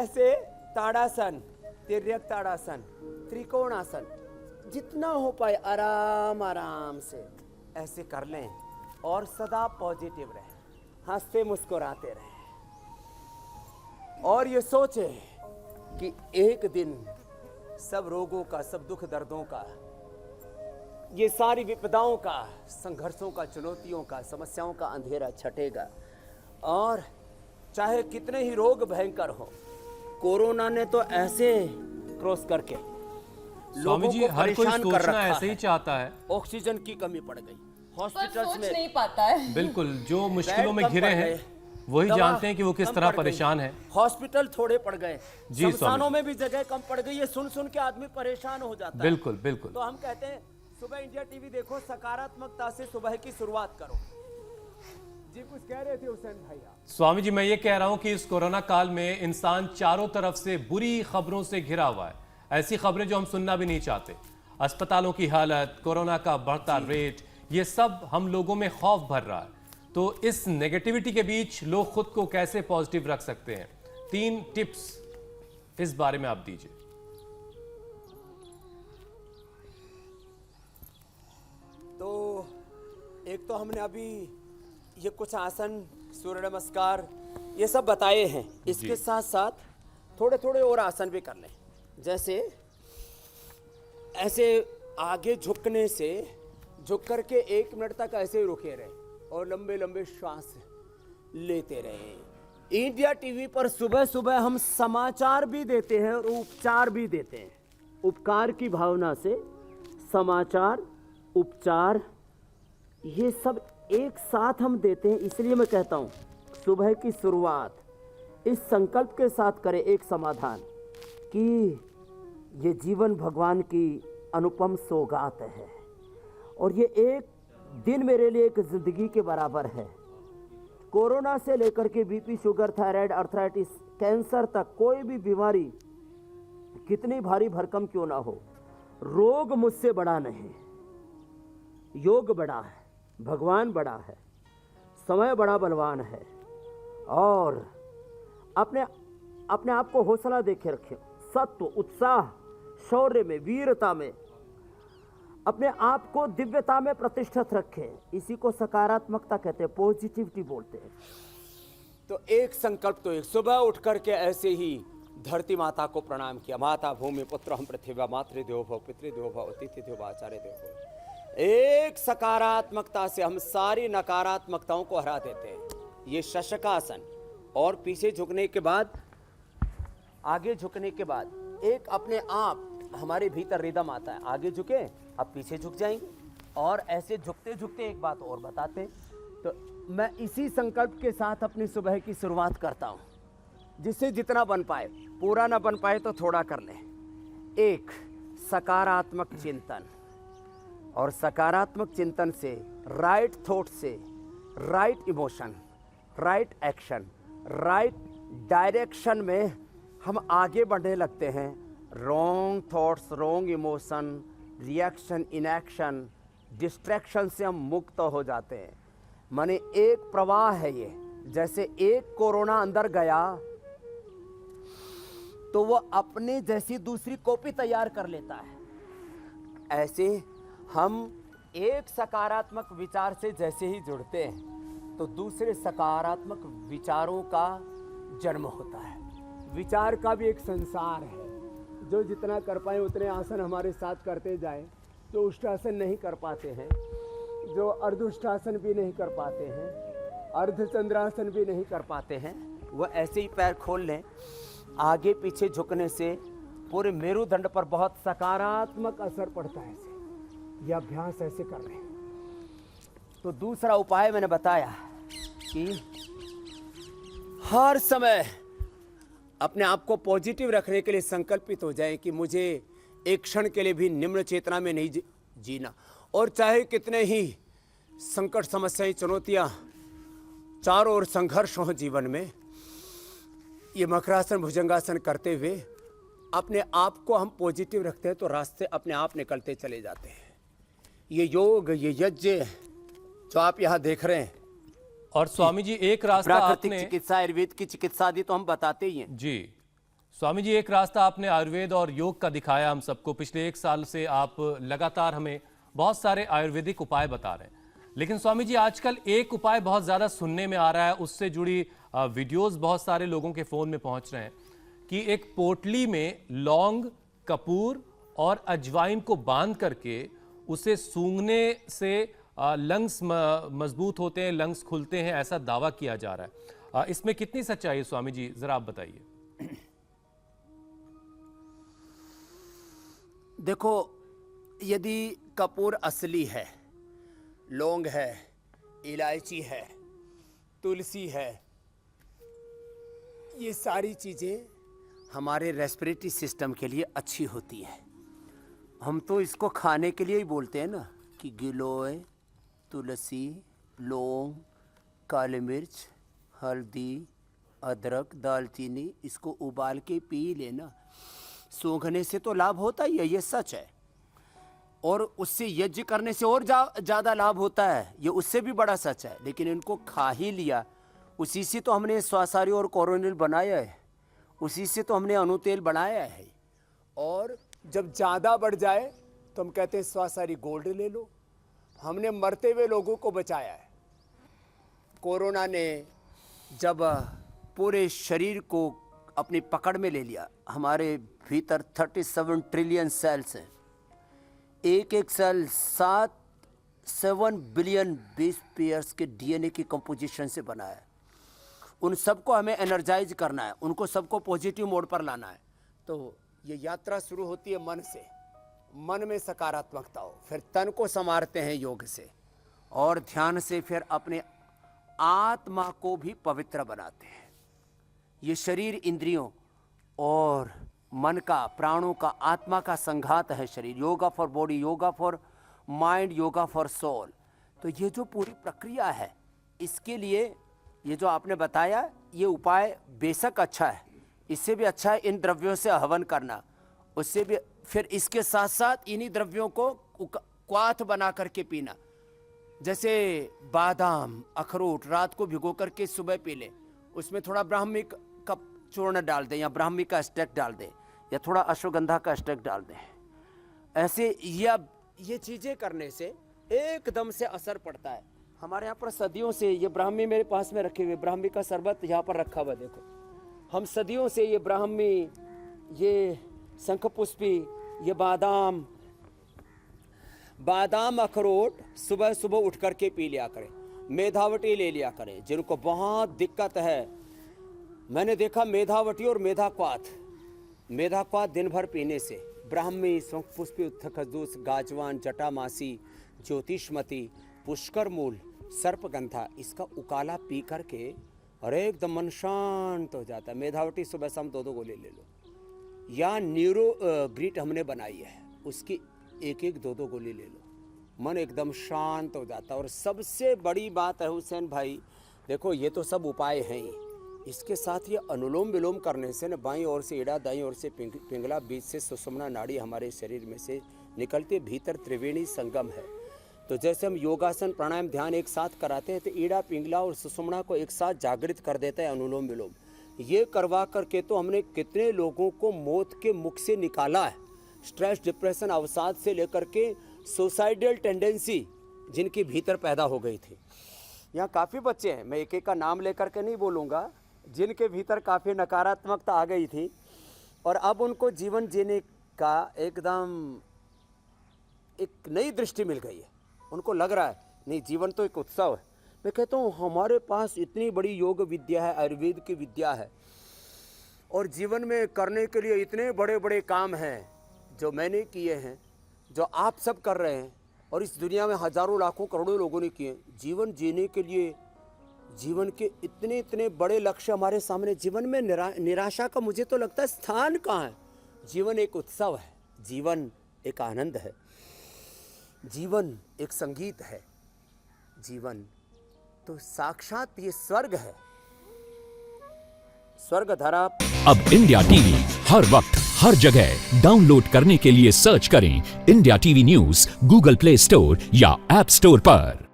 ऐसे ताड़ासन, तिर्यक ताड़ासन, त्रिकोणासन, जितना हो पाए आराम आराम से ऐसे कर लें और सदा पॉजिटिव रहें, हंसते मुस्कुराते रहें और ये सोचें कि एक दिन सब रोगों का, सब दुख दर्दों का, ये सारी विपदाओं का, संघर्षों का, चुनौतियों का, समस्याओं का अंधेरा छटेगा और चाहे कितने ही रोग भयंकर हो, कोरोना ने तो ऐसे क्रॉस करके स्वामी जी हर कोई सोचना ऐसे ही चाहता है। ऑक्सीजन की कमी पड़ गई, हॉस्पिटल्स में नहीं पाता है। बिल्कुल, जो मुश्किलों में घिरे हैं वही जानते हैं कि वो किस तरह परेशान है। हॉस्पिटल थोड़े पड़ गए, जी, शमशानों में भी जगह कम पड़ गई, ये सुन सुन के आदमी परेशान हो जाता है। बिल्कुल बिल्कुल। तो हम कहते हैं सुबह इंडिया टीवी देखो, सकारात्मकता से सुबह की शुरुआत करो। जी कुछ कह रहे थे हुसैन भैया। स्वामी जी मैं ये कह रहा हूं कि इस कोरोना काल में इंसान चारों तरफ से बुरी खबरों से घिरा हुआ है, ऐसी खबरें जो हम सुनना भी नहीं चाहते। अस्पतालों की हालत, कोरोना का बढ़ता रेट, ये सब हम लोगों में खौफ भर रहा है। तो इस नेगेटिविटी के बीच लोग खुद को कैसे पॉजिटिव रख सकते हैं? 3 टिप्स इस बारे में आप दीजिए। तो एक तो हमने अभी ये कुछ आसन, सूर्य नमस्कार, ये सब बताए हैं। इसके साथ साथ थोड़े थोड़े और आसन भी कर लें। जैसे ऐसे आगे झुकने से, झुक करके 1 मिनट तक ऐसे ही रुके रहे और लंबे लंबे श्वास लेते रहे। इंडिया टीवी पर सुबह सुबह हम समाचार भी देते हैं और उपचार भी देते हैं। उपकार की भावना से समाचार, उपचार, ये सब एक साथ हम देते हैं। इसलिए मैं कहता हूँ सुबह की शुरुआत इस संकल्प के साथ करें, एक समाधान कि ये जीवन भगवान की अनुपम सौगात है और ये एक दिन मेरे लिए एक जिंदगी के बराबर है। कोरोना से लेकर के BP, sugar, thyroid, arthritis, cancer तक कोई भी बीमारी कितनी भारी भरकम क्यों ना हो, रोग मुझसे बड़ा नहीं। योग बड़ा है, भगवान बड़ा है, समय बड़ा बलवान है और अपने आप को हौसला देके रखें। सत्व, उत्साह, शौर्य में, वीरता में, अपने आप को दिव्यता में प्रतिष्ठित रखें। इसी को सकारात्मकता कहते हैं, पॉजिटिविटी बोलते हैं। तो एक संकल्प तो एक सुबह उठ करके ऐसे ही धरती माता को प्रणाम किया। माता भूमि पुत्र हम पृथ्वी, मातृदेवो भव, पितृदेवो भव, अतिथि देवो भव, आचार्य देवो भव। एक सकारात्मकता से हम सारी नकारात्मकताओं को हरा देते हैं। ये शशकासन और पीछे झुकने के बाद, आगे झुकने के बाद एक अपने आप हमारे भीतर रिदम आता है। आगे झुके, अब पीछे झुक जाएंगे और ऐसे झुकते झुकते एक बात और बताते। तो मैं इसी संकल्प के साथ अपनी सुबह की शुरुआत करता हूँ, जिससे जितना बन पाए, पूरा ना बन पाए तो थोड़ा कर लें। एक सकारात्मक चिंतन, और सकारात्मक चिंतन से, राइट थॉट से, right emotion, right action, right direction में हम आगे बढ़ने लगते हैं। Wrong thoughts, wrong emotion, reaction, inaction, distraction से हम मुक्त हो जाते हैं। माने एक प्रवाह है ये। जैसे एक कोरोना अंदर गया तो वो अपने जैसी दूसरी कॉपी तैयार कर लेता है, ऐसे हम एक सकारात्मक विचार से जैसे ही जुड़ते हैं तो दूसरे सकारात्मक विचारों का जन्म होता है। विचार का भी एक संसार है। जो जितना कर पाए उतने आसन हमारे साथ करते जाएं। जो उष्टासन नहीं कर पाते हैं, जो अर्धउष्टासन भी नहीं कर पाते हैं, अर्धचंद्रासन भी नहीं कर पाते हैं, वह ऐसे ही पैर खोल लें। आगे पीछे झुकने से पूरे मेरुदंड पर बहुत सकारात्मक असर पड़ता है। ऐसे यह अभ्यास ऐसे कर रहे हैं। तो दूसरा उपाय मैंने बताया कि हर समय अपने आप को पॉजिटिव रखने के लिए संकल्पित हो जाए कि मुझे एक क्षण के लिए भी निम्न चेतना में नहीं जीना। और चाहे कितने ही संकट, समस्याएं, चुनौतियां, चारों ओर संघर्ष हो जीवन में, ये मकरासन, भुजंगासन करते हुए अपने आप को हम पॉजिटिव रखते हैं तो रास्ते अपने आप निकलते चले जाते हैं। ये योग, ये यज्ञ जो आप यहाँ देख रहे हैं, और स्वामी जी एक रास्ता प्राकृतिक आपने, चिकित्सा, आयुर्वेद की चिकित्सा आदि तो हम बताते ही हैं जी, स्वामी जी, एक रास्ता आपने आयुर्वेद और योग का दिखाया हम सबको। पिछले 1 साल से आप लगातार हमें बहुत सारे आयुर्वेदिक उपाय बता रहे हैं। लेकिन स्वामी जी, आजकल एक उपाय बहुत ज्यादा सुनने में आ रहा है, उससे जुड़ी वीडियोस बहुत सारे लोगों के फोन में पहुंच रहे हैं कि एक पोटली में लौंग, कपूर और अजवाइन को बांध करके उसे सूंघने से लंग्स मजबूत होते हैं, लंग्स खुलते हैं, ऐसा दावा किया जा रहा है। इसमें कितनी सच्चाई है स्वामी जी, जरा आप बताइए। देखो, यदि कपूर असली है, लौंग है, इलायची है, तुलसी है, ये सारी चीज़ें हमारे रेस्पिरेटरी सिस्टम के लिए अच्छी होती है। हम तो इसको खाने के लिए ही बोलते हैं ना कि गिलोय, तुलसी, लौंग, काली मिर्च, हल्दी, अदरक, दालचीनी, इसको उबाल के पी लेना। सूंघने से तो लाभ होता ही है, ये सच है। और उससे यज्ञ करने से और ज़्यादा लाभ होता है, ये उससे भी बड़ा सच है। लेकिन इनको खा ही लिया, उसी से तो हमने स्वासारी और कोरोनिल बनाया है, उसी से तो हमने अनुतेल बनाया है। और जब ज़्यादा बढ़ जाए तो हम कहते हैं स्वासारी गोल्ड ले लो। हमने मरते हुए लोगों को बचाया है। कोरोना ने जब पूरे शरीर को अपनी पकड़ में ले लिया, हमारे भीतर 37 ट्रिलियन सेल्स हैं। एक एक सेल 7 बिलियन बेस पेयर्स के डीएनए की कंपोजिशन से बना है। उन सबको हमें एनर्जाइज करना है, उनको सबको पॉजिटिव मोड पर लाना है। तो ये यात्रा शुरू होती है मन से। मन में सकारात्मकता हो, फिर तन को संवारते हैं योग से, और ध्यान से फिर अपने आत्मा को भी पवित्र बनाते हैं। ये शरीर इंद्रियों और मन का, प्राणों का, आत्मा का संघात है शरीर। Yoga for body, yoga for mind, yoga for soul. तो ये जो पूरी प्रक्रिया है, इसके लिए ये जो आपने बताया, ये उपाय बेशक अच्छा है। इससे भी अच्छा है इन द्रव्यों से हवन करना, उससे भी। फिर इसके साथ साथ इन्हीं द्रव्यों को क्वाथ बना करके पीना। जैसे बादाम, अखरोट रात को भिगो करके सुबह पी लें, उसमें थोड़ा ब्राह्मी का चूर्ण डाल दें, या ब्राह्मी का स्टेक डाल दें, या थोड़ा अश्वगंधा का स्टेक डाल दें। ऐसे ये चीज़ें करने से एकदम से असर पड़ता है। हमारे यहाँ पर सदियों से ये ब्राह्मी मेरे पास में रखे हुए, ब्राह्मी का शरबत यहाँ पर रखा हुआ, देखो। हम सदियों से ये ब्राह्मी, ये शंखपुष्पी, ये बादाम अखरोट सुबह सुबह उठ करके पी लिया करें। मेधावटी ले लिया करें जिनको बहुत दिक्कत है। मैंने देखा मेधावटी और मेधाक्वाथ दिन भर पीने से ब्राह्मी, शंखपुष्पी, उत्थखजूस, गाजवान, जटामासी, ज्योतिषमती, पुष्कर मूल, सर्पगंधा, इसका उकाला पी करके और एकदम मन शांत हो जाता है। मेधावटी सुबह शाम 2-2 गोली ले लो, या न्यूरो ग्रीट हमने बनाई है, उसकी 1-1, 2-2 गोली ले लो, मन एकदम शांत हो जाता है। और सबसे बड़ी बात है हुसैन भाई, देखो ये तो सब उपाय हैं ही, इसके साथ ये अनुलोम विलोम करने से न बाईं ओर से ईड़ा, दाईं ओर से पिंगला, बीच से सुषुम्ना नाड़ी हमारे शरीर में से निकलते, भीतर त्रिवेणी संगम है। तो जैसे हम योगासन, प्राणायाम, ध्यान एक साथ कराते हैं, तो ईड़ा, पिंगला और सुषुम्ना को एक साथ जागृत कर देता है अनुलोम विलोम। ये करवा करके तो हमने कितने लोगों को मौत के मुख से निकाला है। स्ट्रेस, डिप्रेशन, अवसाद से लेकर के सुसाइडल टेंडेंसी जिनके भीतर पैदा हो गई थी। यहाँ काफ़ी बच्चे हैं, मैं एक एक का नाम लेकर के नहीं बोलूँगा, जिनके भीतर काफ़ी नकारात्मकता आ गई थी, और अब उनको जीवन जीने का एकदम एक नई दृष्टि मिल गई है। उनको लग रहा है नहीं, जीवन तो एक उत्सव है। मैं कहता हूँ हमारे पास इतनी बड़ी योग विद्या है, आयुर्वेद की विद्या है, और जीवन में करने के लिए इतने बड़े बड़े काम हैं जो मैंने किए हैं, जो आप सब कर रहे हैं, और इस दुनिया में हजारों लाखों करोड़ों लोगों ने किए। जीवन जीने के लिए जीवन के इतने इतने बड़े लक्ष्य हमारे सामने। जीवन में निराशा का मुझे तो लगता है स्थान कहाँ है। जीवन एक उत्सव है, जीवन एक आनंद है, जीवन एक संगीत है, जीवन तो साक्षात ये स्वर्ग है, स्वर्ग धरा। अब इंडिया टीवी हर वक्त हर जगह डाउनलोड करने के लिए सर्च करें India TV news Google play store या ऐप स्टोर पर।